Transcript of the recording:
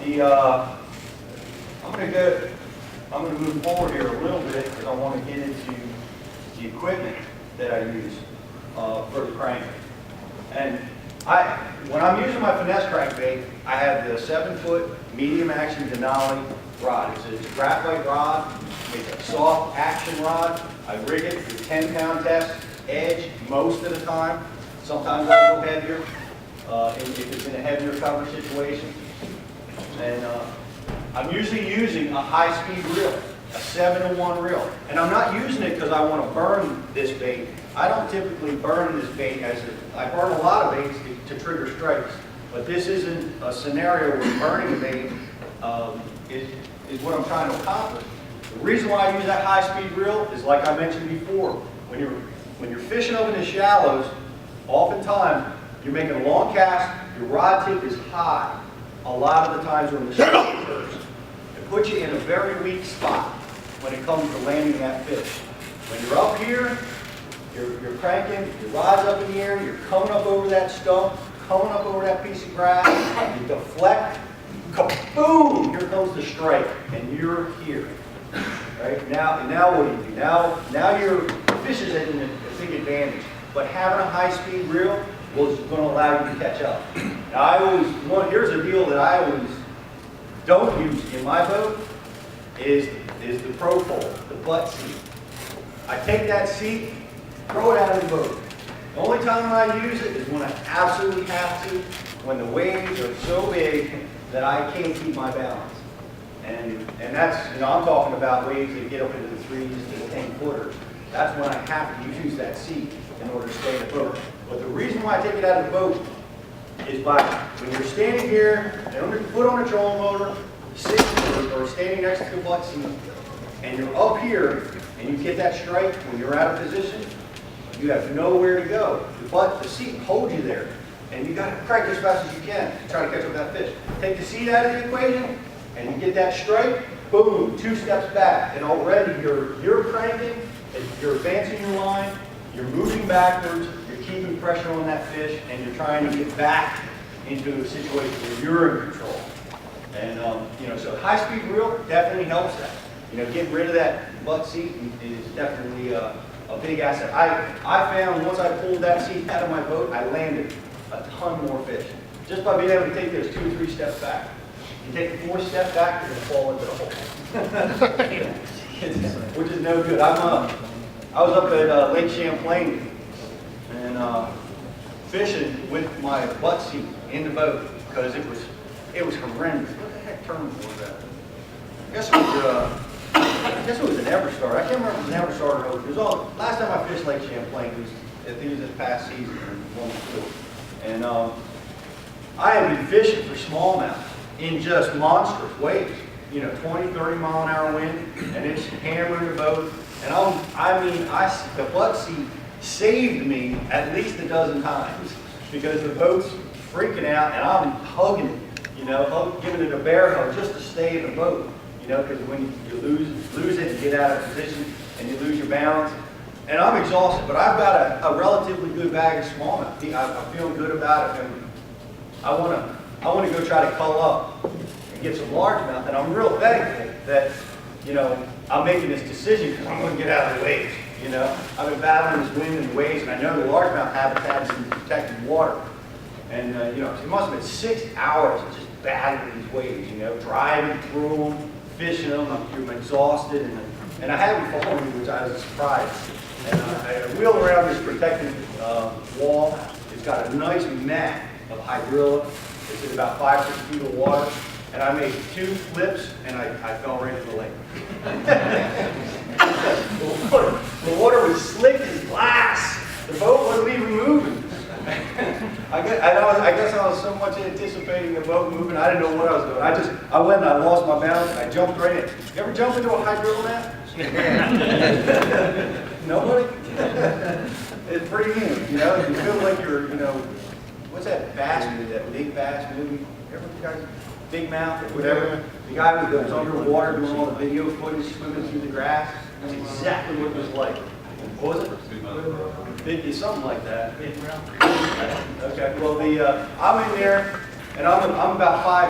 I'm going to move forward here a little bit because I want to get into the equipment that I use for the crank. And when I'm using my finesse crankbait, I have the 7-foot medium action Denali rod. It's a graphite rod. It's a soft action rod. I rig it with 10-pound test edge most of the time. Sometimes I go heavier if it's in a heavier cover situation. And I'm usually using a high-speed reel, a 7-to-1 reel. And I'm not using it because I want to burn this bait. I don't typically burn this bait I burn a lot of baits to trigger strikes. But this isn't a scenario where burning a bait is what I'm trying to accomplish. The reason why I use that high-speed reel is, like I mentioned before, when you're fishing up in the shallows, oftentimes you're making a long cast, your rod tip is high. A lot of the times when the strike occurs, it puts you in a very weak spot when it comes to landing that fish. When you're up here, you're cranking, your rod's up in the air, you're coming up over that stump, coming up over that piece of grass, you deflect, kaboom, here comes the strike, and you're here. Right? Now what do? Now your fish is at a big advantage. But having a high-speed reel is going to allow you to catch up. Now here's a deal that I always don't use in my boat is the profile, the butt seat. I take that seat, throw it out of the boat. The only time I use it is when I absolutely have to, when the waves are so big that I can't keep my balance. And that's, I'm talking about waves that get up into the 3s to the 10-footers. That's when I have to use that seat in order to stay in the boat. But the reason why I take it out of the boat is when you're standing here, and you put on a trolling motor, sitting or standing next to the butt seat, and you're up here, and you get that strike when you're out of position, you have nowhere to go. The seat holds you there, and you got to crank as fast as you can to try to catch up that fish. Take the seat out of the equation, and you get that strike, boom, 2 steps back, and already you're cranking, you're advancing your line, you're moving backwards, you're keeping pressure on that fish, and you're trying to get back into a situation where you're in control. And so high-speed reel definitely helps that. Getting rid of that butt seat is definitely a big asset. I found once I pulled that seat out of my boat, I landed a ton more fish just by being able to take those 2 or 3 steps back. You take the 4th step back, you're going to fall into the hole, which is no good. I was up at Lake Champlain and fishing with my butt seat in the boat because it was horrendous. What the heck term was that? I guess it was an Everstar. I can't remember if it was an Everstar or not. Last time I fished Lake Champlain, I think it was this past season or 1 or 2. And I had been fishing for smallmouth in just monstrous waves. 20, 30 mile an hour wind, and it's hammering the boat. And the butt seat saved me at least a dozen times because the boat's freaking out, and I'm hugging it, giving it a bear hug just to stay in the boat. Because when you lose it, you get out of position, and you lose your balance. And I'm exhausted, but I've got a relatively good bag of smallmouth. I'm feeling good about it, and I want to go try to cull up and get some largemouth. And I'm real thankful that I'm making this decision because I'm going to get out of the waves. I've been battling this wind and the waves, and I know the largemouth habitat is in protected water. And it must have been 6 hours of just battling these waves. Driving through them, fishing them. I'm exhausted, and I had them follow me, which I was surprised. And I wheel around this protected wall. It's got a nice mat of hydrilla. It's in about 5 or 6 feet of water. And I made 2 flips, and I fell right in the lake. The water was slick as glass. The boat wasn't even moving. I guess I was so much anticipating the boat moving, I didn't know what I was doing. I went and I lost my balance, and I jumped right in. You ever jump into a hydrilla mat? Nobody? It's pretty neat, You feel like you're, what's that bass movie, that big bass movie? Ever guys? Big Mouth or whatever. The guy who goes underwater doing all the video footage, swimming through the grass. That's exactly what it was like. What was it? Big, something like that. Okay. Well, I'm in there, and I'm about 5.